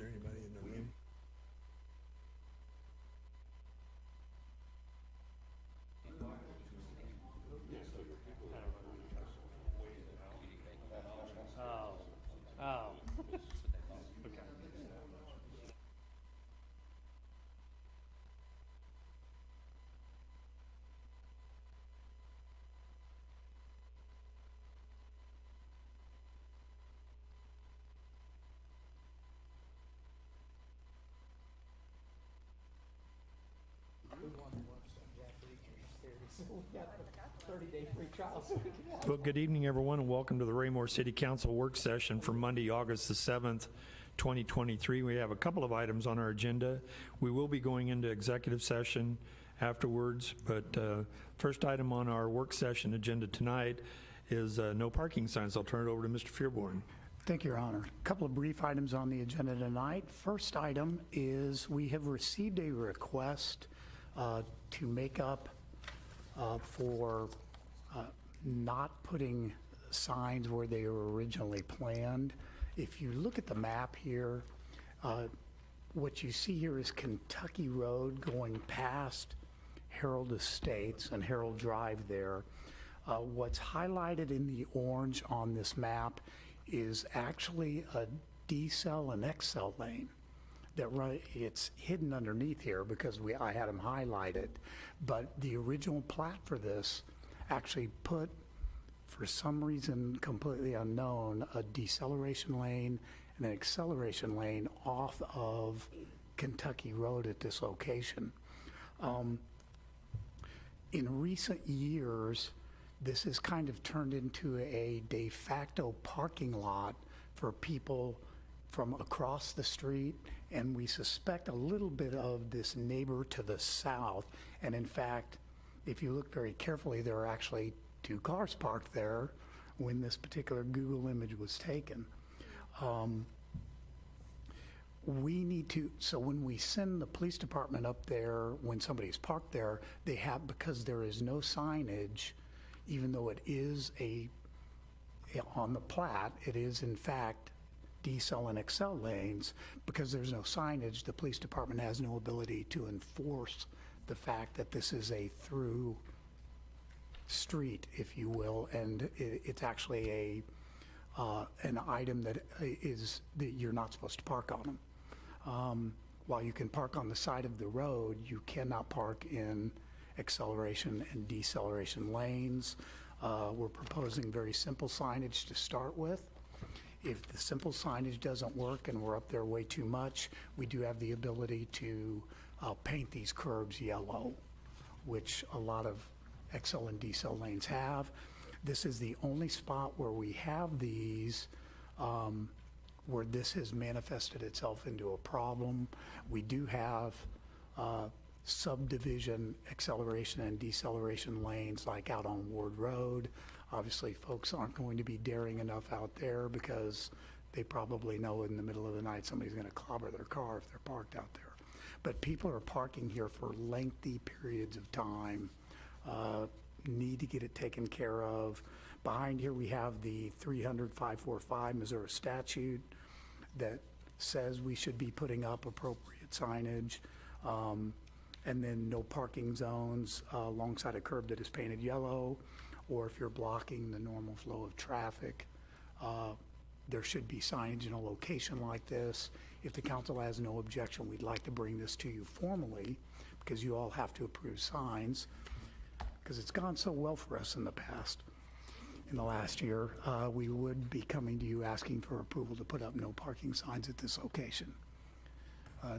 there anybody in the room? Oh. Okay. Well, good evening, everyone, and welcome to the Raymore City Council work session for Monday, August the 7th, 2023. We have a couple of items on our agenda. We will be going into executive session afterwards, but first item on our work session agenda tonight is no parking signs. I'll turn it over to Mr. Fearborn. Thank you, Your Honor. A couple of brief items on the agenda tonight. First item is we have received a request to make up for not putting signs where they were originally planned. If you look at the map here, what you see here is Kentucky Road going past Harold Estates and Harold Drive there. What's highlighted in the orange on this map is actually a D-cell and X-cell lane that it's hidden underneath here because I had them highlighted. But the original plat for this actually put, for some reason completely unknown, a deceleration lane and an acceleration lane off of Kentucky Road at this location. In recent years, this has kind of turned into a de facto parking lot for people from across the street, and we suspect a little bit of this neighbor to the south. And in fact, if you look very carefully, there are actually two cars parked there when this particular Google image was taken. We need to, so when we send the police department up there, when somebody's parked there, they have, because there is no signage, even though it is on the plat, it is in fact D-cell and Excel lanes, because there's no signage, the police department has no ability to enforce the fact that this is a through street, if you will, and it's actually an item that you're not supposed to park on them. While you can park on the side of the road, you cannot park in acceleration and deceleration lanes. We're proposing very simple signage to start with. If the simple signage doesn't work and we're up there way too much, we do have the ability to paint these curbs yellow, which a lot of XL and decel lanes have. This is the only spot where we have these where this has manifested itself into a problem. We do have subdivision acceleration and deceleration lanes like out on Ward Road. Obviously, folks aren't going to be daring enough out there because they probably know in the middle of the night somebody's going to clobber their car if they're parked out there. But people are parking here for lengthy periods of time, need to get it taken care of. Behind here we have the 300-545 Missouri statute that says we should be putting up appropriate signage. And then no parking zones alongside a curb that is painted yellow, or if you're blocking the normal flow of traffic, there should be signage in a location like this. If the council has no objection, we'd like to bring this to you formally, because you all have to approve signs, because it's gone so well for us in the past. In the last year, we would be coming to you asking for approval to put up no parking signs at this location.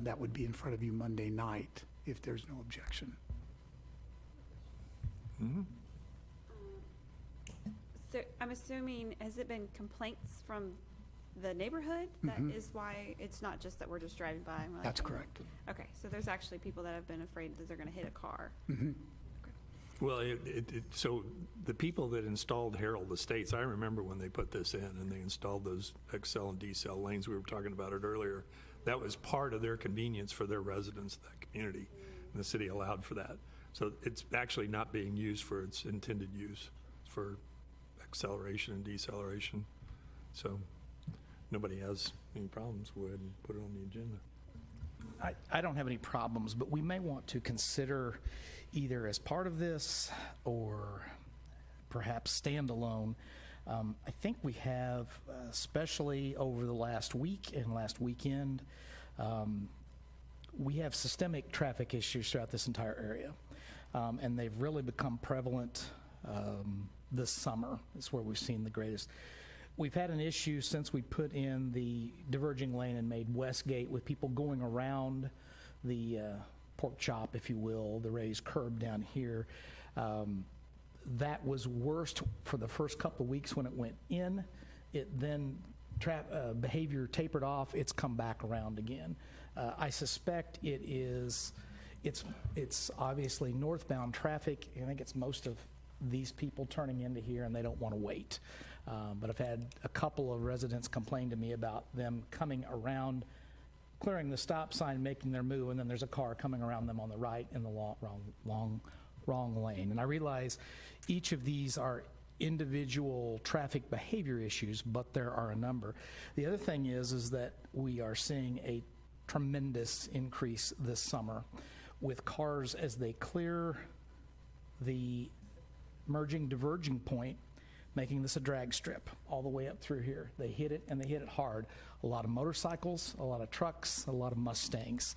That would be in front of you Monday night, if there's no objection. Mm-hmm. So I'm assuming, has it been complaints from the neighborhood? That is why it's not just that we're just driving by? And we're like, That's correct. Okay, so there's actually people that have been afraid that they're going to hit a car. Well, so the people that installed Harold Estates, I remember when they put this in and they installed those XL and decel lanes, we were talking about it earlier. That was part of their convenience for their residents, that community, and the city allowed for that. So it's actually not being used for its intended use, for acceleration and deceleration. So nobody has any problems, go ahead and put it on the agenda. I don't have any problems, but we may want to consider either as part of this or perhaps standalone. I think we have, especially over the last week and last weekend, we have systemic traffic issues throughout this entire area. And they've really become prevalent this summer. It's where we've seen the greatest. We've had an issue since we put in the diverging lane and made Westgate with people going around the pork chop, if you will, the raised curb down here. That was worst for the first couple of weeks when it went in. It then behavior tapered off. It's come back around again. I suspect it's obviously northbound traffic. I think it's most of these people turning into here and they don't want to wait. But I've had a couple of residents complain to me about them coming around, clearing the stop sign, making their move, and then there's a car coming around them on the right in the wrong lane. And I realize each of these are individual traffic behavior issues, but there are a number. The other thing is that we are seeing a tremendous increase this summer with cars as they clear the merging diverging point, making this a drag strip all the way up through here. They hit it, and they hit it hard. A lot of motorcycles, a lot of trucks, a lot of Mustangs,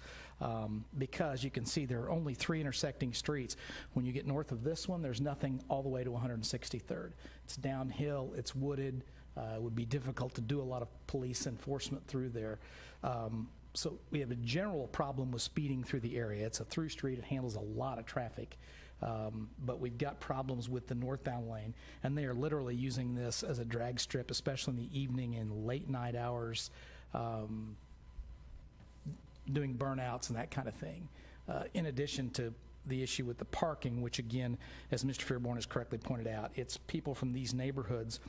because you can see there are only 3 intersecting streets. When you get north of this one, there's nothing all the way to 163rd. It's downhill, it's wooded. It would be difficult to do a lot of police enforcement through there. So we have a general problem with speeding through the area. It's a through street, it handles a lot of traffic. But we've got problems with the northbound lane, and they are literally using this as a drag strip, especially in the evening and late night hours, doing burnouts and that kind of thing. In addition to the issue with the parking, which again, as Mr. Fairborn has correctly pointed out, it's people from these neighborhoods,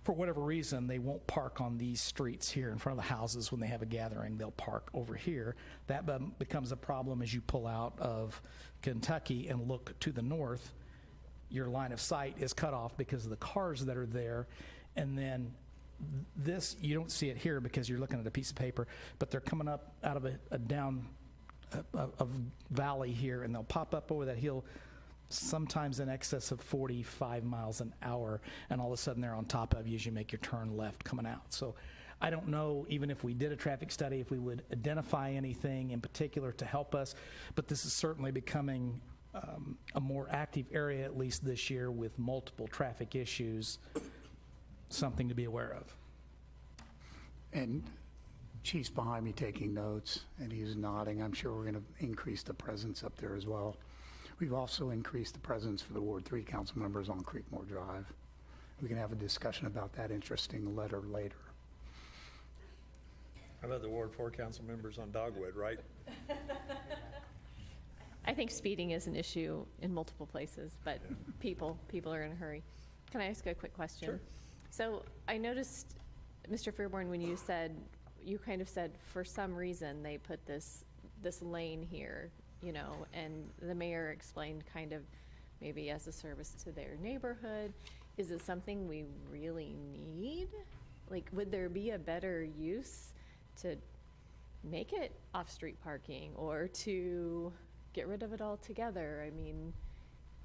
for whatever reason, they won't park on these streets here in front of the houses when they have a gathering. They'll park over here. That becomes a problem as you pull out of Kentucky and look to the north. Your line of sight is cut off because of the cars that are there. And then this, you don't see it here because you're looking at a piece of paper, but they're coming up out of a valley here, and they'll pop up over that hill sometimes in excess of 45 miles an hour, and all of a sudden they're on top of you as you make your turn left coming out. So I don't know, even if we did a traffic study, if we would identify anything in particular to help us, but this is certainly becoming a more active area, at least this year, with multiple traffic issues, something to be aware of. And Chief's behind me taking notes, and he's nodding. I'm sure we're going to increase the presence up there as well. We've also increased the presence for the Ward 3 council members on Creekmore Drive. We can have a discussion about that interesting letter later. How about the Ward 4 council members on Dogwood, right? I think speeding is an issue in multiple places, but people are in a hurry. Can I ask a quick question? Sure. So I noticed, Mr. Fairborn, when you kind of said for some reason they put this lane here, and the mayor explained kind of maybe as a service to their neighborhood. Is it something we really need? Like, would there be a better use to make it off-street parking or to get rid of it altogether? I mean,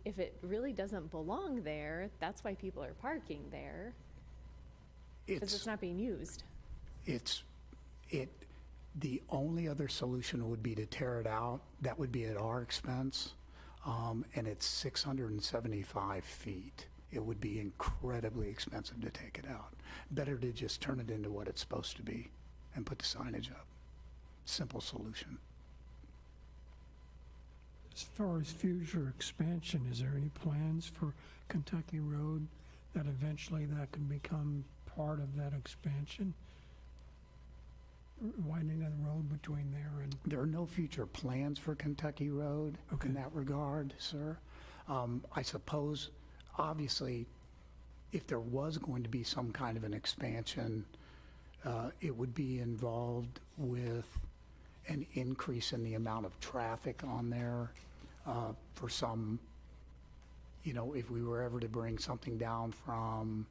if it really doesn't belong there, that's why people are parking there, because it's not being used. The only other solution would be to tear it out. That would be at our expense, and it's 675 feet. It would be incredibly expensive to take it out. Better to just turn it into what it's supposed to be and put the signage up. Simple solution. As far as future expansion, is there any plans for Kentucky Road that eventually that could become part of that expansion? Widening of the road between there and... There are no future plans for Kentucky Road in that regard, sir. I suppose, obviously, if there was going to be some kind of an expansion, it would be involved with an increase in the amount of traffic on there for some, if we were ever to bring something down from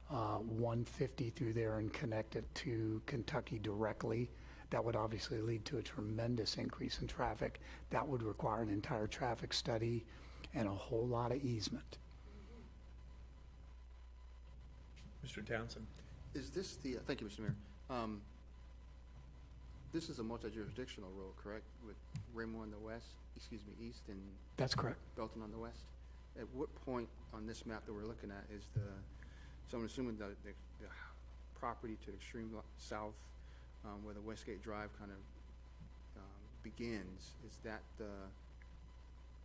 150 through there and connect it to Kentucky directly. That would obviously lead to a tremendous increase in traffic. That would require an entire traffic study and a whole lot of easement. Mr. Townsend? Is this the, thank you, Mr. Mayor. This is a multi-jurisdictional road, correct? With Raymore on the west, east, and That's correct. Belton on the west? At what point on this map that we're looking at is so I'm assuming the property to the extreme south, where the Westgate Drive kind of begins, is that the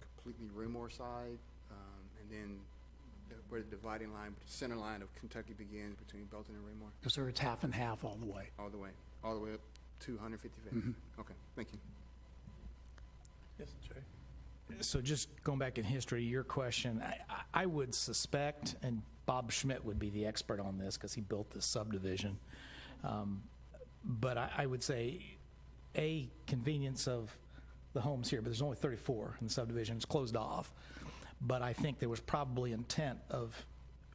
completely Raymore side? And then where the dividing line, center line of Kentucky begins between Belton and Raymore? Yes, sir, it's half and half all the way. All the way up to 155th? Okay, thank you. Yes, Jay? So just going back in history, your question, I would suspect, and Bob Schmidt would be the expert on this because he built this subdivision, but I would say, convenience of the homes here, but there's only 34 in the subdivision, it's closed off. But I think there was probably intent of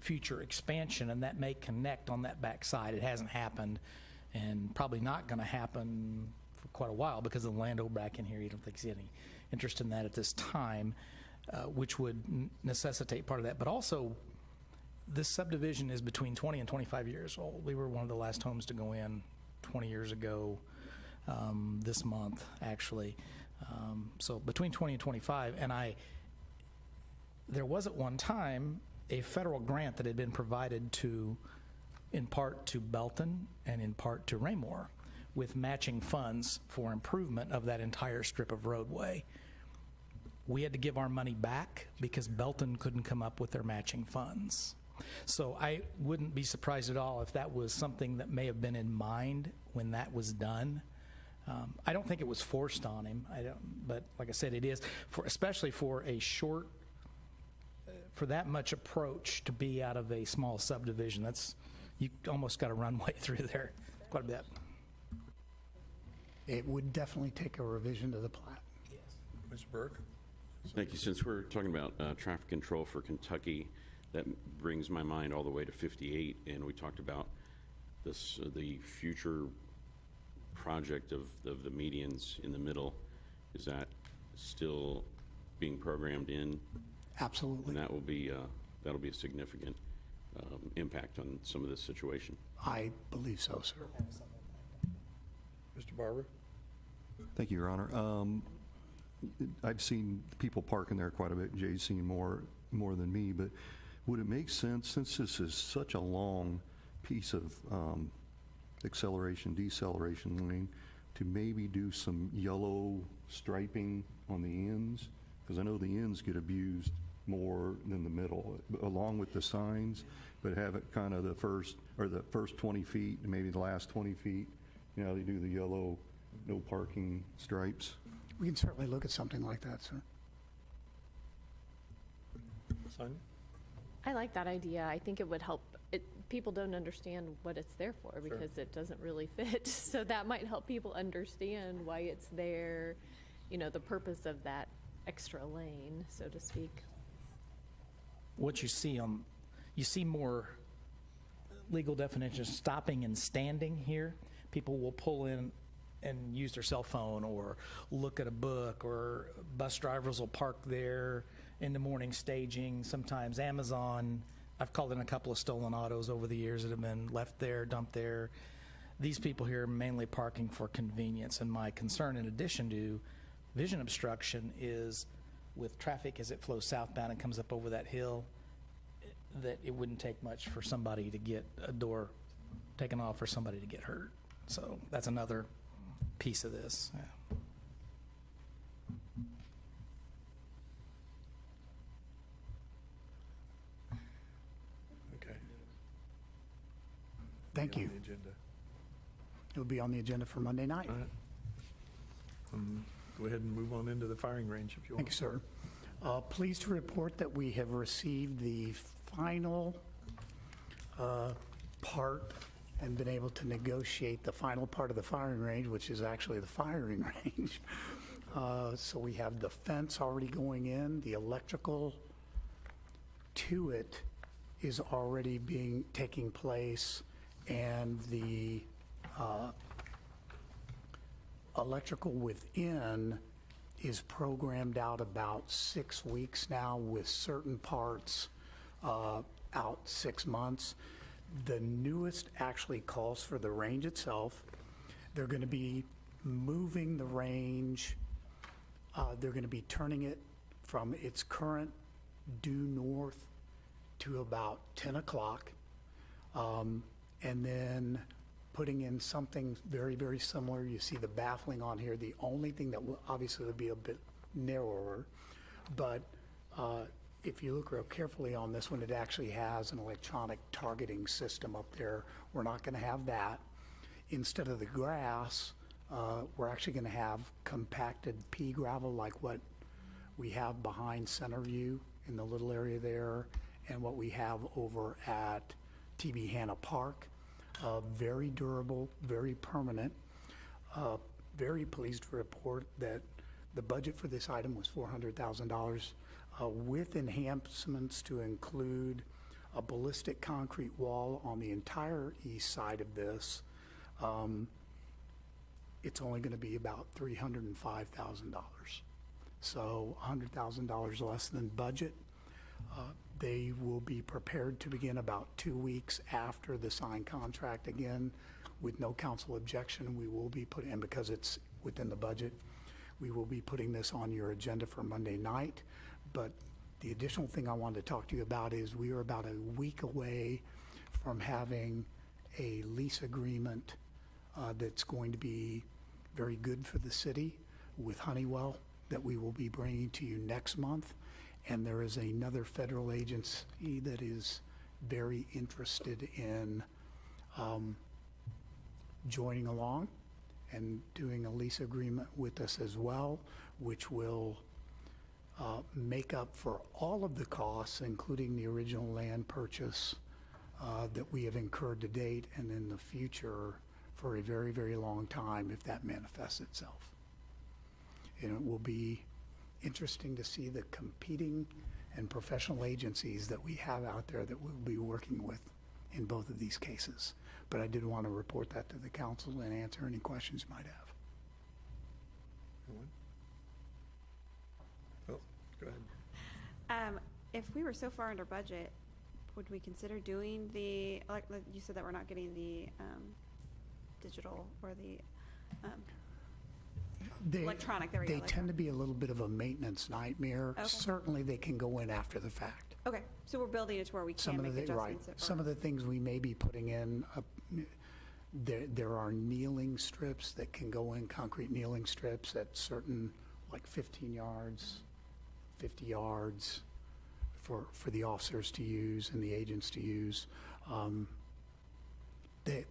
future expansion, and that may connect on that backside. It hasn't happened, and probably not going to happen for quite a while because of the landowner back in here. You don't think he's any interest in that at this time, which would necessitate part of that. But also, this subdivision is between 20 and 25 years old. We were one of the last homes to go in 20 years ago this month, actually. So between 20 and 25, and there was at one time a federal grant that had been provided in part to Belton and in part to Raymore, with matching funds for improvement of that entire strip of roadway. We had to give our money back because Belton couldn't come up with their matching funds. So I wouldn't be surprised at all if that was something that may have been in mind when that was done. I don't think it was forced on him. But like I said, it is especially for a short, for that much approach to be out of a small subdivision. You almost got a runway through there, quite a bit. It would definitely take a revision to the plat. Mr. Burke? Thank you. Since we're talking about traffic control for Kentucky, that brings my mind all the way to 58, and we talked about this, the future project of the medians in the middle. Is that still being programmed in? Absolutely. And that'll be a significant impact on some of this situation. I believe so, sir. Mr. Barber? Thank you, Your Honor. I've seen people parking there quite a bit. Jay's seen more than me, but would it make sense, since this is such a long piece of acceleration, deceleration lane, to maybe do some yellow striping on the ends? Because I know the ends get abused more than the middle, along with the signs, but have it kind of the first 20 feet, maybe the last 20 feet, they do the yellow no parking stripes. We can certainly look at something like that, sir. Sonia? I like that idea. I think it would help. People don't understand what it's there for because it doesn't really fit. So that might help people understand why it's there, the purpose of that extra lane, so to speak. What you see more legal definitions, stopping and standing here. People will pull in and use their cell phone or look at a book, or bus drivers will park there in the morning staging. Sometimes Amazon, I've called in a couple of stolen autos over the years that have been left there, dumped there. These people here are mainly parking for convenience, and my concern, in addition to vision obstruction, is with traffic as it flows southbound and comes up over that hill, that it wouldn't take much for somebody to get a door taken off or somebody to get hurt. So that's another piece of this. Yeah. Okay. Thank Be you. on the agenda. It will be on the agenda for Monday night. All right. Go ahead and move on into the firing range if you want. Thank you, sir. Pleased to report that we have received the final part and been able to negotiate the final part of the firing range, which is actually the firing range. So we have the fence already going in, the electrical to it is already taking place, and the electrical within is programmed out about 6 weeks now, with certain parts out 6 months. The newest actually calls for the range itself. They're going to be moving the range. They're going to be turning it from its current due north to about 10 o'clock, and then putting in something very, very similar. You see the baffling on here. The only thing that will obviously will be a bit narrower, but if you look real carefully on this one, it actually has an electronic targeting system up there. We're not going to have that. Instead of the grass, we're actually going to have compacted pea gravel like what we have behind Centerview in the little area there, and what we have over at TB Hanna Park. Very durable, very permanent. Very pleased to report that the budget for this item was $400,000 with enhancements to include a ballistic concrete wall on the entire east side of this. It's only going to be about $305,000. So $100,000 less than budget. They will be prepared to begin about 2 weeks after the signed contract. Again, with no council objection, we will be putting, and because it's within the budget, we will be putting this on your agenda for Monday night. But the additional thing I wanted to talk to you about is we are about a week away from having a lease agreement that's going to be very good for the city with Honeywell that we will be bringing to you next month. And there is another federal agency that is very interested in joining along and doing a lease agreement with us as well, which will make up for all of the costs, including the original land purchase that we have incurred to date and in the future for a very, very long time if that manifests itself. And it will be interesting to see the competing and professional agencies that we have out there that we'll be working with in both of these cases. But I did want to report that to the council and answer any questions you might have. Anyone? Oh, go ahead. If we were so far under budget, would we consider doing the, like you said that we're not getting the digital or the electronic, there we go. They tend to be a little bit of a maintenance nightmare. Okay. Certainly, they can go in after the fact. Okay, so we're building it to where we can make adjustments. Some of the things we may be putting in, there are kneeling strips that can go in, concrete kneeling strips at certain, like 15 yards, 50 yards for the officers to use and the agents to use.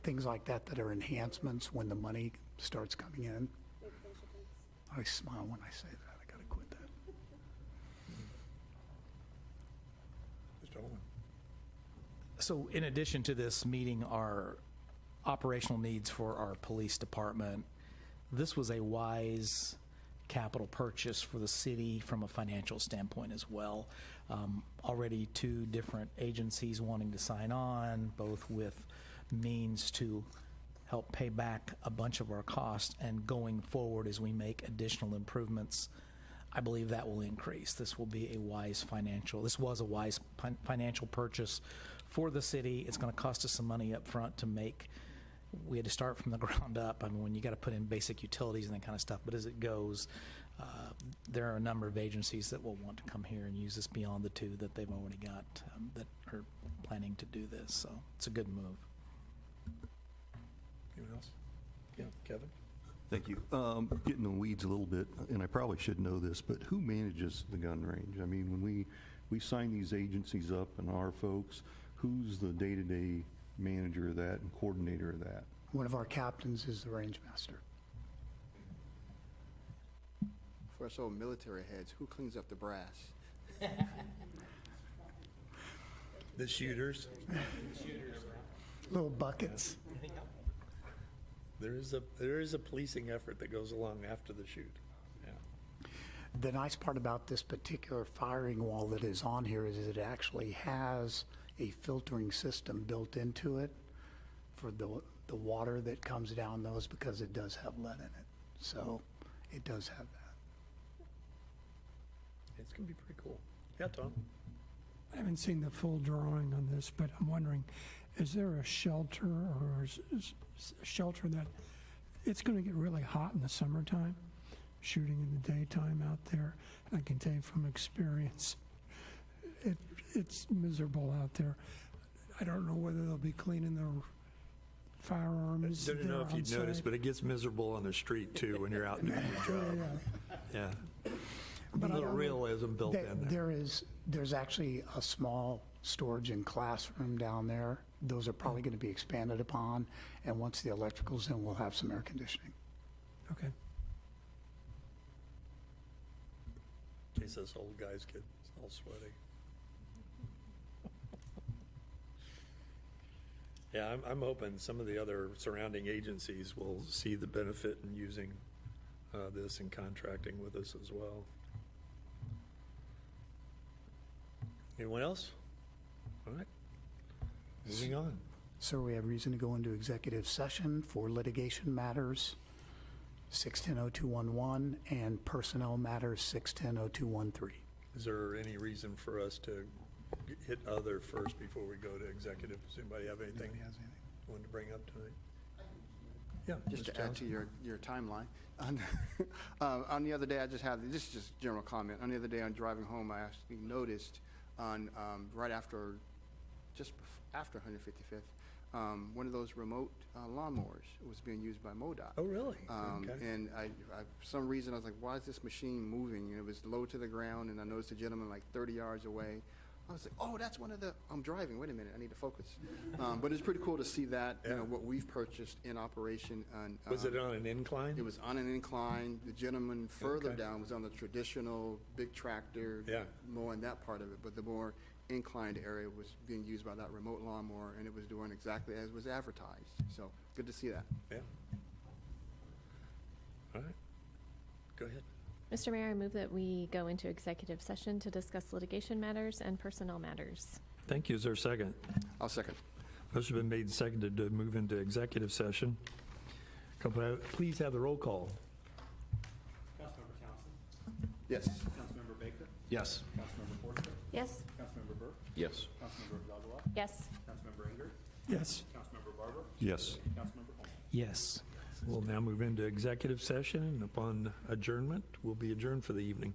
Things like that that are enhancements when the money starts coming in. I smile when I say that. I got to quit that. Mr. Holman. So in addition to this meeting our operational needs for our police department, this was a wise capital purchase for the city from a financial standpoint as well. Already 2 different agencies wanting to sign on, both with means to help pay back a bunch of our costs, and going forward as we make additional improvements, I believe that will increase. This was a wise financial purchase for the city. It's going to cost us some money up front to make. We had to start from the ground up. I mean, when you got to put in basic utilities and that kind of stuff, but as it goes, there are a number of agencies that will want to come here and use this beyond the 2 that they've already got that are planning to do this. So it's a good move. Anyone else? Yeah, Kevin? Thank you. Getting in the weeds a little bit, and I probably should know this, but who manages the gun range? I mean, when we sign these agencies up and our folks, who's the day-to-day manager of that and coordinator of that? One of our captains is the range master. For us old military heads, who cleans up the brass? The shooters. Little buckets. There is a policing effort that goes along after the shoot. Yeah. The nice part about this particular firing wall that is on here is it actually has a filtering system built into it for the water that comes down those, because it does have lead in it. So it does have that. It's going to be pretty cool. Yeah, Tom? I haven't seen the full drawing on this, but I'm wondering, is there a shelter or a shelter that, it's going to get really hot in the summertime, shooting in the daytime out there. And I can tell you from experience, it's miserable out there. I don't know whether they'll be cleaning their firearms. I don't know if you'd there on noticed, site. but it gets miserable on the street too when you're out doing your job. Yeah. Yeah. But A I little don't know. realism built in there. There's actually a small storage and classroom down there. Those are probably going to be expanded upon, and once the electrical's in, we'll have some air conditioning. Okay. In case those old guys get all sweaty. Yeah, I'm hoping some of the other surrounding agencies will see the benefit in using this and contracting with us as well. Anyone else? All right. Moving on. Sir, we have reason to go into executive session for litigation matters 610-0211 and personnel matters 610-0213. Is there any reason for us to hit other first before we go to executive? Does anybody have anything you want to bring up tonight? Yeah. Just Mr. to add to Townsend. your timeline, on the other day, I just have, this is just general comment. On the other day, on driving home, I actually noticed on, right after, after 155th, one of those remote lawnmowers was being used by MoDOT. Oh, really? Okay. And I, for some reason, I was like, why is this machine moving? And it was low to the ground, and I noticed a gentleman like 30 yards away. I was like, oh, that's one of the, I'm driving, wait a minute, I need to focus. But it's pretty cool to see that, you know, Yeah. what we've purchased in operation. And, Was it on an incline? it was on an incline. The gentleman further Okay. down was on the traditional big tractor, Yeah. mowing that part of it, but the more inclined area was being used by that remote lawnmower, and it was doing exactly as was advertised. So, good to see that. Yeah. All right. Go ahead. Mr. Mayor, I move that we go into executive session to discuss litigation matters and personnel matters. Thank you. Is there a second? I'll second. Motion been made and seconded to move into executive session. Please have the roll call. Councilmember Townsend, Yes. Councilmember Baker, Yes. Councilmember Forster, Yes? Councilmember Burke, Yes. Councilmember Davila, Yes. Councilmember Inger, Yes. Councilmember Barber, Yes. Councilmember Holmes. Yes. We'll now move into executive session, and upon adjournment, we'll be adjourned for the evening.